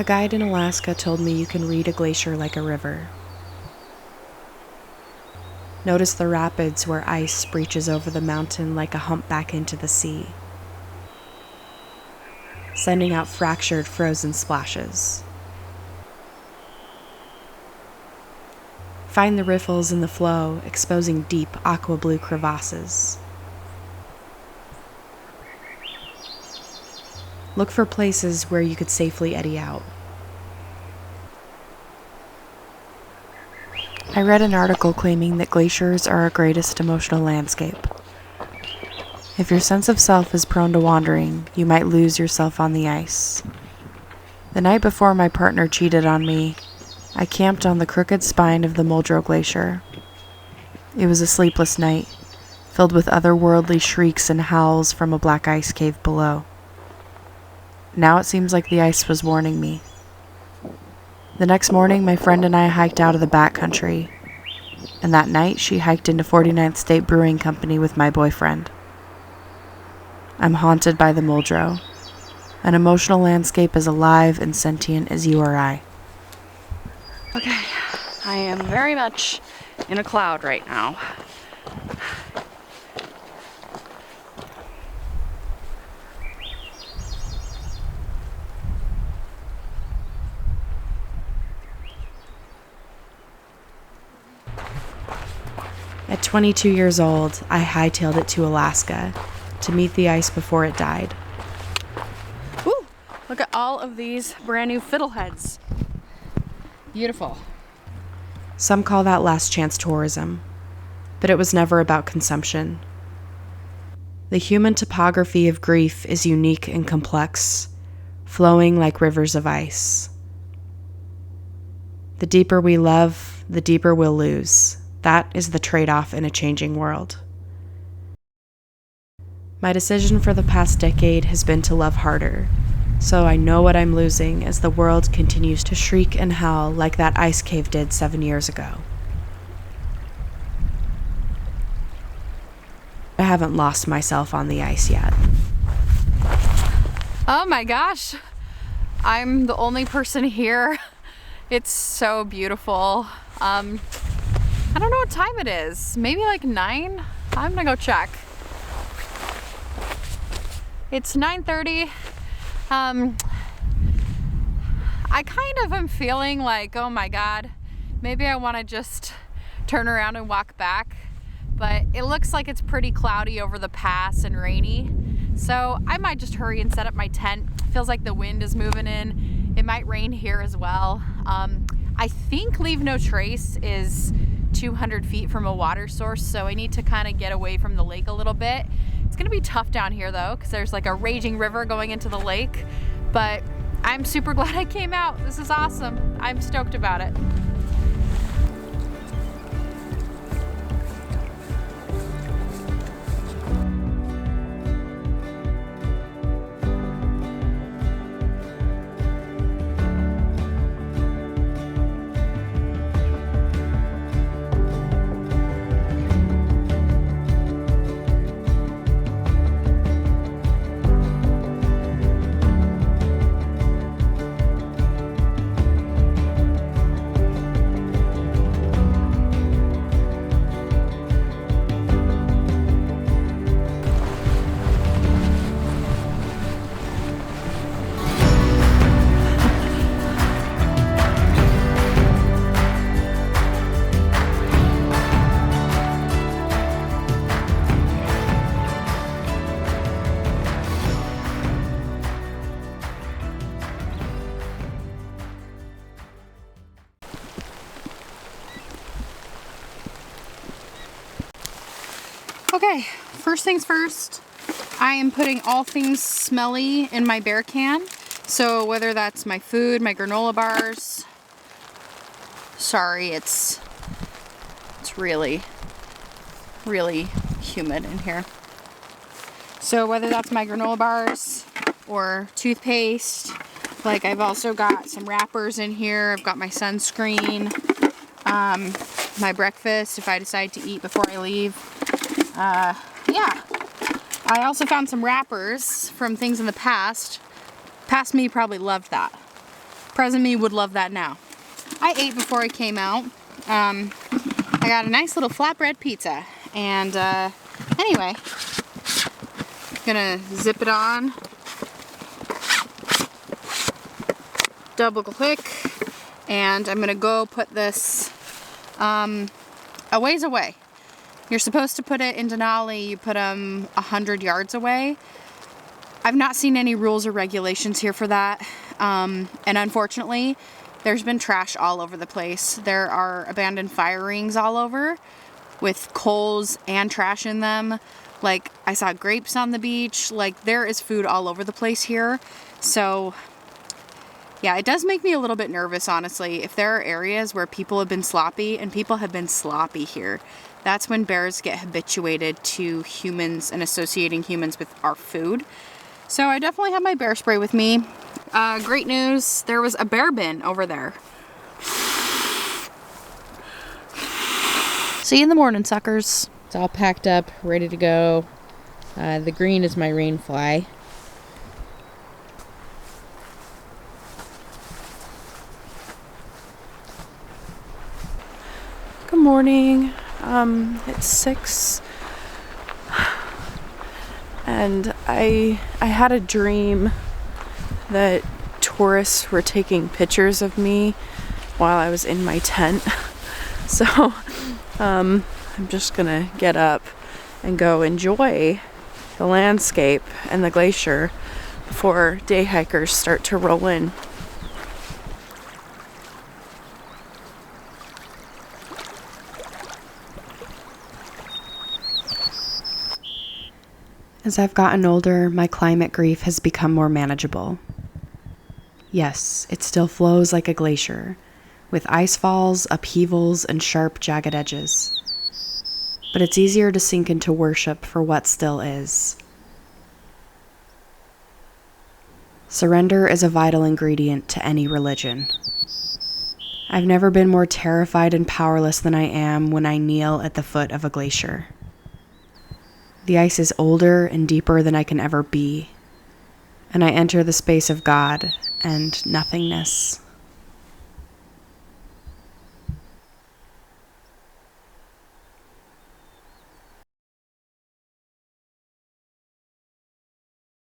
A guide in Alaska told me you can read a glacier like a river. Notice the rapids where ice breaches over the mountain like a humpback into the sea, sending out fractured, frozen splashes. Find the riffles in the flow, exposing deep aqua blue crevasses. Look for places where you could safely eddy out. I read an article claiming that glaciers are our greatest emotional landscape. If your sense of self is prone to wandering, you might lose yourself on the ice. The night before my partner cheated on me, I camped on the crooked spine of the Muldrow Glacier. It was a sleepless night, filled with otherworldly shrieks and howls from a black ice cave below. Now it seems like the ice was warning me. The next morning, my friend and I hiked out of the backcountry, and that night she hiked into 49th State Brewing Company with my boyfriend. I'm haunted by the Muldrow, an emotional landscape as alive and sentient as you or I. Okay, I am very much in a cloud right now. At 22 years old, I hightailed it to Alaska to meet the ice before it died. Woo! Look at all of these brand new fiddleheads. Beautiful. Some call that last chance tourism, but it was never about consumption. The human topography of grief is unique and complex, flowing like rivers of ice. The deeper we love, the deeper we'll lose. That is the trade-off in a changing world. My decision for the past decade has been to love harder, so I know what I'm losing as the world continues to shriek and howl like that ice cave did 7 years ago. I haven't lost myself on the ice yet. Oh my gosh, I'm the only person here. It's so beautiful. I don't know what time it is. Maybe like 9? I'm gonna go check. It's 9:30. I kind of am feeling like, oh my God, maybe I wanna just turn around and walk back. But it looks like it's pretty cloudy over the pass and rainy. So I might just hurry and set up my tent. Feels like the wind is moving in. It might rain here as well. I think Leave No Trace is 200 feet from a water source, so I need to kind of get away from the lake a little bit. It's gonna be tough down here though, because there's like a raging river going into the lake, but I'm super glad I came out. This is awesome. I'm stoked about it. Okay, first things first, I am putting all things smelly in my bear can. So whether that's my food, my granola bars, sorry, it's really, really humid in here. So whether that's my granola bars or toothpaste, like I've also got some wrappers in here. I've got my sunscreen, my breakfast if I decide to eat before I leave. Yeah. I also found some wrappers from things in the past. Past me probably loved that. Present me would love that now. I ate before I came out. I got a nice little flatbread pizza. And anyway, gonna zip it on. Double click. And I'm gonna go put this a ways away. You're supposed to put it in Denali, you put them 100 yards away. I've not seen any rules or regulations here for that. And unfortunately, there's been trash all over the place. There are abandoned fire rings all over with coals and trash in them. Like, I saw grapes on the beach. Like, there is food all over the place here. So, yeah, it does make me a little bit nervous, honestly. If there are areas where people have been sloppy, and people have been sloppy here, that's when bears get habituated to humans and associating humans with our food. So I definitely have my bear spray with me. Great news, there was a bear bin over there. See you in the morning, suckers. It's all packed up, ready to go. The green is my rain fly. Good morning. It's 6. And I had a dream that tourists were taking pictures of me while I was in my tent. So I'm just gonna get up and go enjoy the landscape and the glacier before day hikers start to roll in. As I've gotten older, my climate grief has become more manageable. Yes, it still flows like a glacier, with ice falls, upheavals, and sharp, jagged edges. But it's easier to sink into worship for what still is. Surrender is a vital ingredient to any religion. I've never been more terrified and powerless than I am when I kneel at the foot of a glacier. The ice is older and deeper than I can ever be, and I enter the space of God and nothingness.